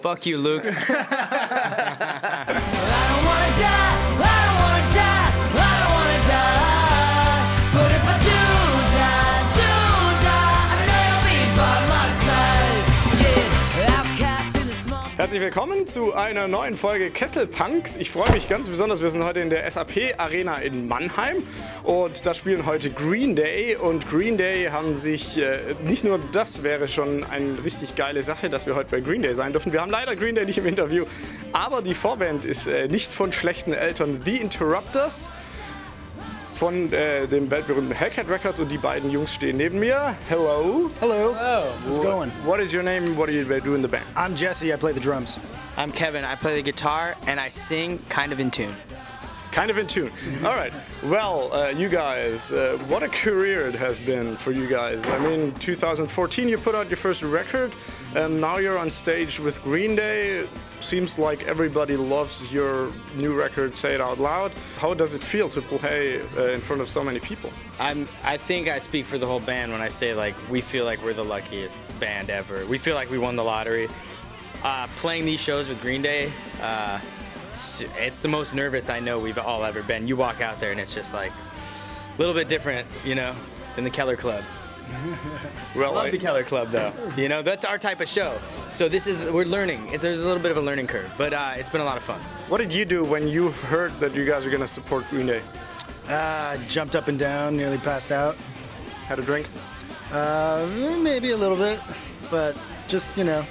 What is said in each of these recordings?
Fuck you, Luke. I don't wanna die, I don't wanna die, I don't wanna die. But if I do die, I know you'll be by my side. Yeah, outcast in a small town. Herzlich willkommen zu einer neuen Folge Kesselpunks. Ich freue mich ganz besonders, wir sind heute in der SAP Arena in Mannheim und da spielen heute Green Day und Green Day haben sich, nicht nur das wäre schon eine richtig geile Sache, dass wir heute bei Green Day sein dürfen. Wir haben leider Green Day nicht im Interview, aber die Vorband ist nicht von schlechten Eltern. The Interrupters von dem weltberühmten Hellcat Records und die beiden Jungs stehen neben mir. Hello. Hello. How's it going? What is your name? What do you do in the band? I'm Jesse. I play the drums. I'm Kevin. I play the guitar and I sing kind of in tune. Kind of in tune. All right. Well, you guys, what a career it has been for you guys. I mean, 2014 you put out your first record. Now you're on stage with Green Day. Seems like everybody loves your new record, Say It Out Loud. How does it feel to play in front of so many people? I think I speak for the whole band when I say like we feel like we're the luckiest band ever. We feel like we won the lottery. Playing these shows with Green Day, it's the most nervous I know we've all ever been. You walk out there and it's just like a little bit different, you know, than the Keller Club. Well, I love the Keller Club though. You know, that's our type of show. So we're learning. There's a little bit of a learning curve, but it's been a lot of fun. what did you do when you heard that you guys are going to support Green Day? Jumped up and down, nearly passed out. Had a drink? Maybe a little bit, but just, you know,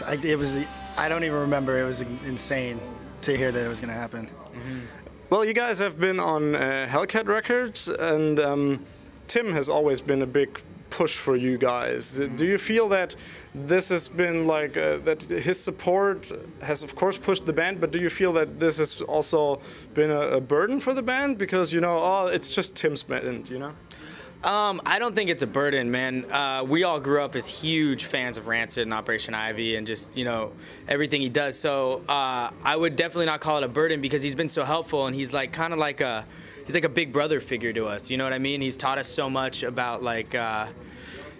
I don't even remember. It was insane to hear that it was going to happen. Well, you guys have been on Hellcat Records, and Tim has always been a big push for you guys. Do you feel that this has been like, that his support has of course pushed the band, but do you feel that this has also been a burden for the band? Because, you know, oh, it's just Tim's band, you know? I don't think it's a burden, man. We all grew up as huge fans of Rancid and Operation Ivy and just, you know, everything he does. So I would definitely not call it a burden because he's been so helpful and he's like kind of like he's like a big brother figure to us. You know what I mean? He's taught us so much about like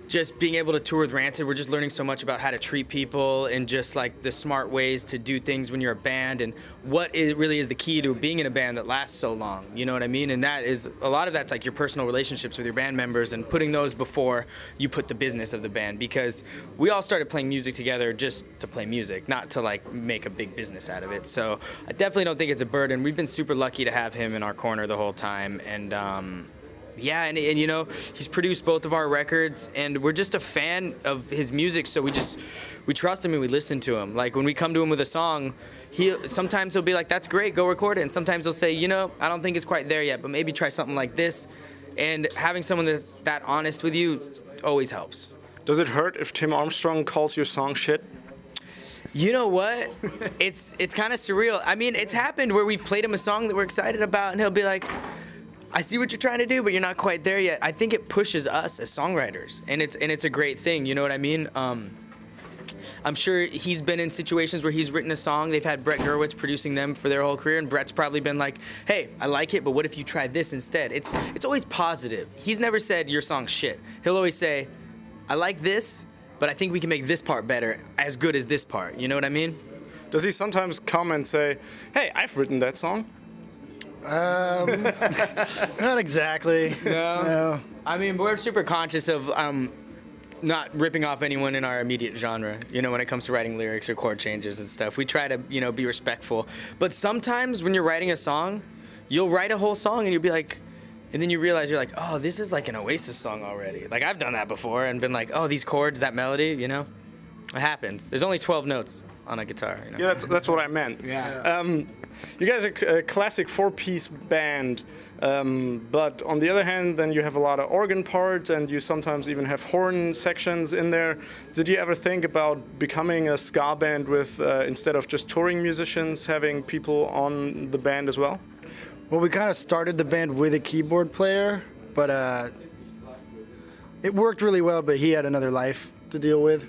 just being able to tour with Rancid. We're just learning so much about how to treat people and just like the smart ways to do things when you're a band and what really is the key to being in a band that lasts so long. You know what I mean? And that is, a lot of that's like your personal relationships with your band members and putting those before you put the business of the band, because we all started playing music together just to play music, not to like make a big business out of it. So I definitely don't think it's a burden. We've been super lucky to have him in our corner the whole time, and yeah, and you know, he's produced both of our records, and we're just a fan of his music, so we trust him and we listen to him. Like when we come to him with a song, sometimes he'll be like, "That's great, go record it," and sometimes he'll say, "You know, I don't think it's quite there yet, but maybe try something like this." And having someone that's that honest with you always helps. Does it hurt if Tim Armstrong calls your song shit? You know what? It's kind of surreal. I mean, it's happened where we've played him a song that we're excited about, and he'll be like, "I see what you're trying to do, but you're not quite there yet." I think it pushes us as songwriters, and it's a great thing. You know what I mean? I'm sure he's been in situations where he's written a song. They've had Brett Gurewitz producing them for their whole career, and Brett's probably been like, "Hey, I like it, but what if you tried this instead?" It's always positive. He's never said your song's shit. He'll always say, "I like this, but I think we can make this part better, as good as this part." You know what I mean? Does he sometimes come and say, "Hey, I've written that song"? Not exactly. No. I mean, we're super conscious of not ripping off anyone in our immediate genre, you know, when it comes to writing lyrics or chord changes and stuff. We try to, you know, be respectful. But sometimes when you're writing a song, you'll write a whole song and you'll be like, and then you realize you're like, "Oh, this is like an Oasis song already." Like, I've done that before and been like, "Oh, these chords, that melody," you know? It happens. There's only 12 notes on a guitar, you know? Yeah, that's what I meant. Yeah. You guys are a classic four-piece band, but on the other hand, then you have a lot of organ parts and you sometimes even have horn sections in there. Did you ever think about becoming a ska band with, instead of just touring musicians, having people on the band as well? Well, we kind of started the band with a keyboard player, but it worked really well, but he had another life to deal with.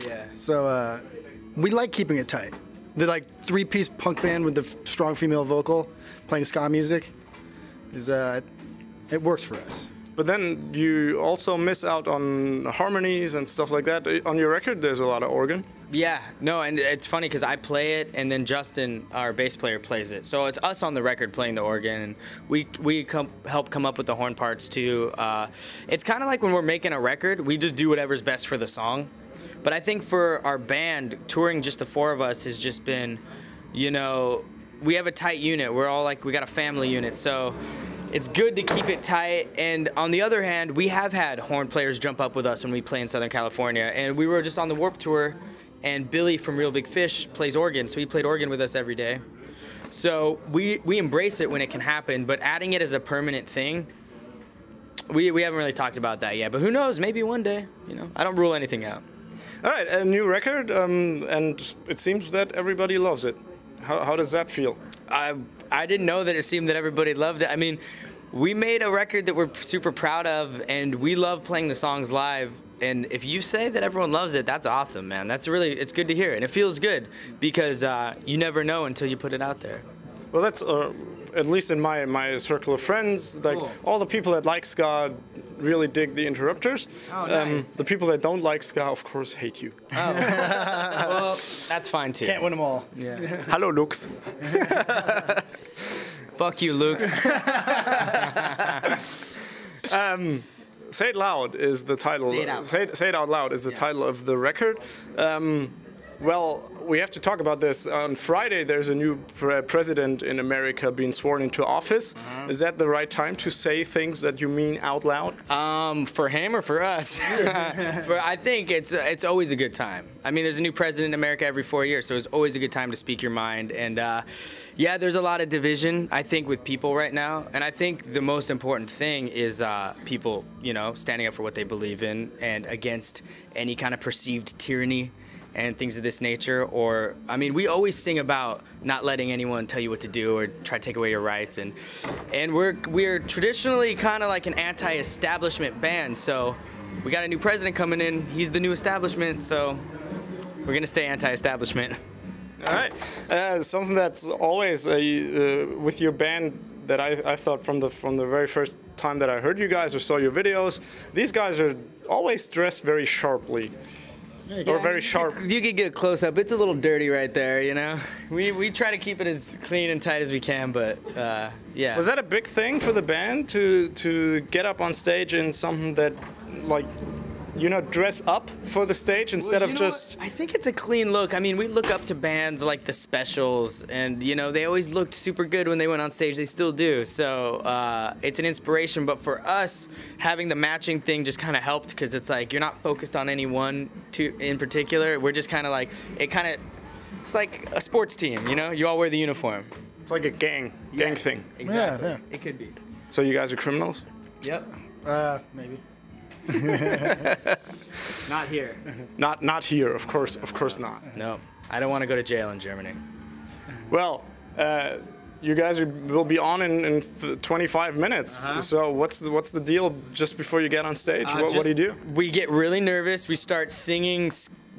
Yeah. So we like keeping it tight. The like three-piece punk band with the strong female vocal playing ska music is it works for us. But then you also miss out on harmonies and stuff like that. On your record, there's a lot of organ. Yeah, no, and it's funny because I play it, and then Justin, our bass player, plays it. So it's us on the record playing the organ, and we help come up with the horn parts too. It's kind of like when we're making a record, we just do whatever's best for the song. But I think for our band, touring just the four of us has just been, you know, we have a tight unit. We're all like, we got a family unit, so it's good to keep it tight. And on the other hand, we have had horn players jump up with us when we play in Southern California. And we were just on the Warp Tour, and Billy from Real Big Fish plays organ, so he played organ with us every day. So we embrace it when it can happen, but adding it as a permanent thing, we haven't really talked about that yet. But who knows, maybe one day, you know. I don't rule anything out. All right, a new record, and it seems that everybody loves it. How does that feel? I didn't know that it seemed that everybody loved it. I mean, we made a record that we're super proud of, and we love playing the songs live. And if you say that everyone loves it, that's awesome, man. It's good to hear, and it feels good because you never know until you put it out there. Well, that's at least in my circle of friends. Like Cool. all the people that like ska really dig the Interrupters. Oh, nice. The people that don't like ska, of course, hate you. Oh. Well, that's fine too. Can't win them all. Yeah. Hello, Lux. Fuck you, Luke. Say It Loud is the title. Say it Out Loud is the title of the record. Well, we have to talk about this. On Friday, there's a new president in America being sworn into office. Is that the right time to say things that you mean out loud? For him or for us? I think it's always a good time. I mean, there's a new president in America every 4 years, so it's always a good time to speak your mind. And yeah, there's a lot of division, I think, with people right now. And I think the most important thing is people, you know, standing up for what they believe in and against any kind of perceived tyranny and things of this nature. Or, I mean, we always sing about not letting anyone tell you what to do or try to take away your rights. And we're traditionally kind of like an anti-establishment band. So we got a new president coming in. He's the new establishment. So we're going to stay anti-establishment. All right. Something that's always with your band that I thought from the very first time that I heard you guys or saw your videos, these guys are always dressed very sharply. Or very sharp. You could get a close up. It's a little dirty right there, you know. We try to keep it as clean and tight as we can, but yeah. Was that a big thing for the band to get up on stage in something that, like, you know, dress up for the stage instead of just... I think it's a clean look. I mean, we look up to bands like the Specials, and, you know, they always looked super good when they went on stage. They still do. So it's an inspiration. But for us, having the matching thing just kind of helped because it's like you're not focused on any one in particular. We're just kind of like, it's like a sports team, you know? You all wear the uniform. It's like a gang thing. Exactly. Yeah. It could be. So you guys are criminals? Yep. Maybe. Not here. Not here, of course not. No. I don't want to go to jail in Germany. Well, you guys will be on in 25 minutes. So what's the deal just before you get on stage? What do you do? We get really nervous. We start singing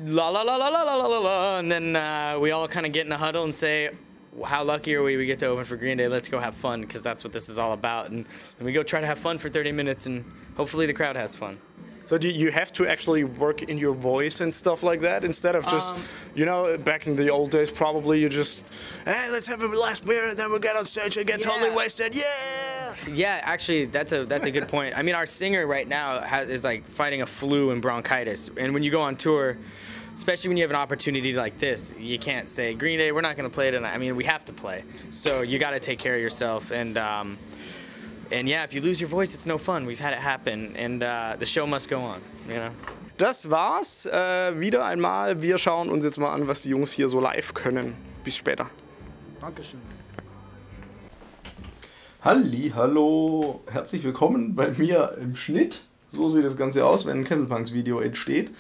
la la la la la la la la, and then we all kind of get in a huddle and say, how lucky are we? We get to open for Green Day. Let's go have fun because that's what this is all about. And we go try to have fun for 30 minutes, and hopefully the crowd has fun. So do you have to actually work in your voice and stuff like that instead of just, you know, back in the old days probably you just, hey, let's have a last beer and then we'll get on stage and get totally wasted, yeah! Yeah, actually, that's a good point. I mean, our singer right now is like fighting a flu and bronchitis, and when you go on tour, especially when you have an opportunity like this, you can't say, Green Day, we're not going to play tonight. I mean, we have to play. So you got to take care of yourself. And yeah, if you lose your voice, it's no fun. We've had it happen. And the show must go on, you know. Das war's wieder einmal. Wir schauen uns jetzt mal an, was die Jungs hier so live können. Bis später. Dankeschön. Hallo, herzlich willkommen bei mir im Schnitt. So sieht das Ganze aus, wenn ein Kesselpunks Video entsteht.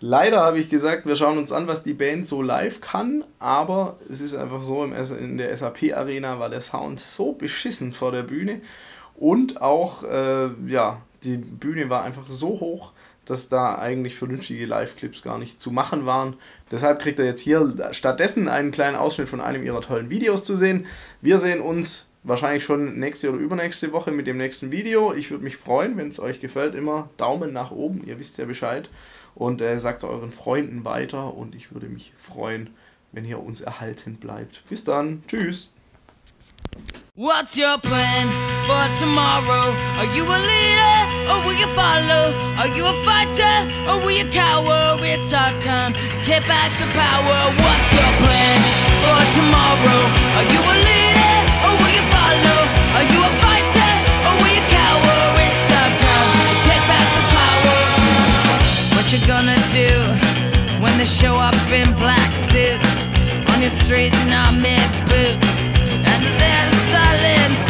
Leider habe ich gesagt, wir schauen uns an, was die Band so live kann, aber es ist einfach so, in der SAP Arena war der Sound so beschissen vor der Bühne und auch, ja, die Bühne war einfach so hoch, dass da eigentlich vernünftige Live-Clips gar nicht zu machen waren. Deshalb kriegt er jetzt hier stattdessen einen kleinen Ausschnitt von einem ihrer tollen Videos zu sehen. Wir sehen uns wahrscheinlich schon nächste oder übernächste Woche mit dem nächsten Video. Ich würde mich freuen, wenn es euch gefällt. Immer Daumen nach oben, ihr wisst ja Bescheid. Und sagt es euren Freunden weiter. Und ich würde mich freuen, wenn ihr uns erhalten bleibt. Bis dann. Tschüss. What's your plan for tomorrow? Are you a leader or will you follow? Are you a fighter or will you cower? It's our time to take back the power. What's your plan for tomorrow? Are you a leader or will you follow? Are you a fighter or will you cower? It's our time to take back the power. What you gonna do when they show up in black suits on your street in army boots? And there's silence